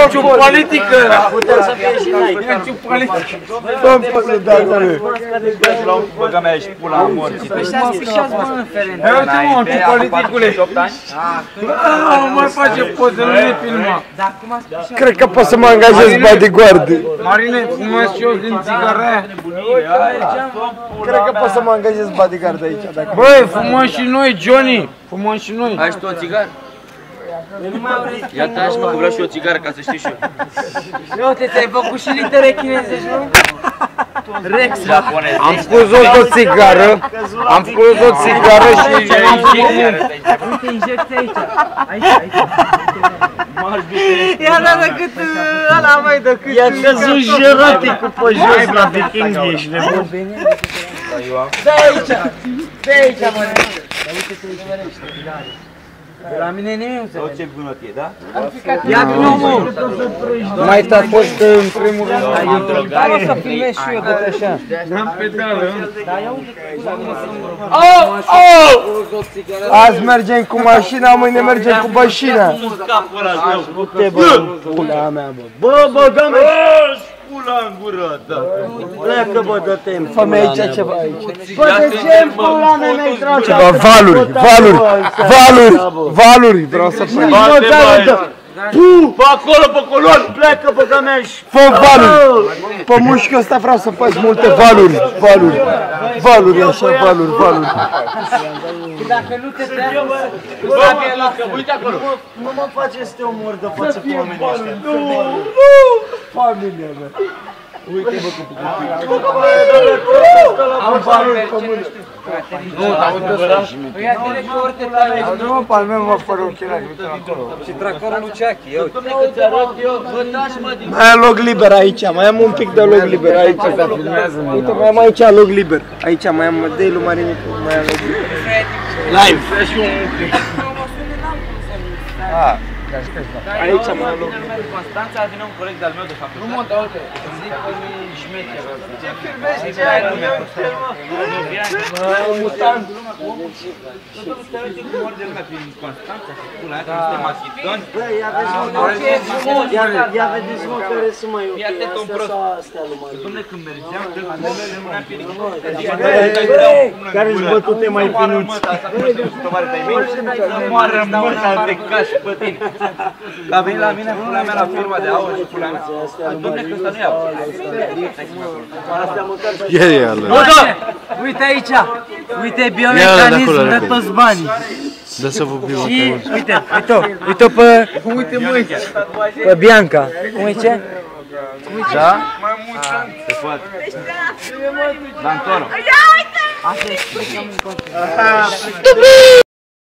Ești un politică! Putem să fie și noi. Ești un politică! Băga mea și pula morții. Uite-mă, tu politicule! Nu mai face poze, nu ne filma! Cred că pot să mă angajez bodyguard. Marine, fumez și eu din țigară aia. Cred că pot să mă angajez bodyguard aici. Băi, fumăm și noi, Johnny! Fumăm și noi! Ai și tu o țigară? Ia taci mă, că vreau și o țigară ca să știi și eu. Uite, ți-ai făcut și litere chinezești, nu? Rex. Am scos o țigară, am scos o țigară și am fumut. Uite, injecție aici. Aici. Ia da cât ăla mai dă cât. I-a căzut jeraticul pe jos la Viking, ești nebun. Dă aici. Dă aici, mă. La mine nimic. Ce bunătie, da? Ia vină, mă. Mai ta fost în primul rând. Hai mă să filmez și eu de așa. N-am pedală. Azi mergem cu mașina, mâine mergem cu mașina. Te bă, pula mea, bă. Bă, dă-mi Pula în gură, da. pleacă, bă, dă-te. Fă-mi aici ceva aici. Bă, de ce pula mea mi-ai tras? Ceva valuri, vreau să fac. Pe acolo, pe colon! Pleacă, băga mea și fă valuri. Pe mușchiul ăsta vreau să faci multe valuri. Valuri, așa, valuri. Dacă nu te treabă, Uite acolo! Nu mă face să te omor de față pe oamenii ăștia. Nu! Familia mea. Uite, bă, cum am valuri pe mână. Nu, dar uite și ia direct cu orice tare. nu mă palme, mă, fără ochelari, uite acolo. Și tractorul lui Ceachi, ia uite. Mai am loc liber aici, mai am un pic de loc liber aici. Uite, mai am aici loc liber. Aici mai am de lui Marinic, mai am loc liber. Live! Aici mai am loc. Constanța vine un coleg de-al meu de fapt. Nu mă, dar uite. Zic că nu-i șmecher ăsta. Ce filmezi ce ai lumea? Mutant. Te uite cum ori de lumea prin Constanța și pula aia, că suntem achitoni. Bă, ia vedeți mă care sunt mai ok, astea sau astea lui Marinic. Dom'le, când mergeam, mâna pierică. Care-s bătute mai finuți? Să moară mâna de cași pe tine. Că a venit la mine, pula mea la firma de aur și pula mea. Dom'le, că ăsta nu iau. Uite aici. Uite biomecanism de toți banii. Da să vă biu. Și uite-o pe Bianca. Cum zice? Da? Se poate. Dantoro. Asta e.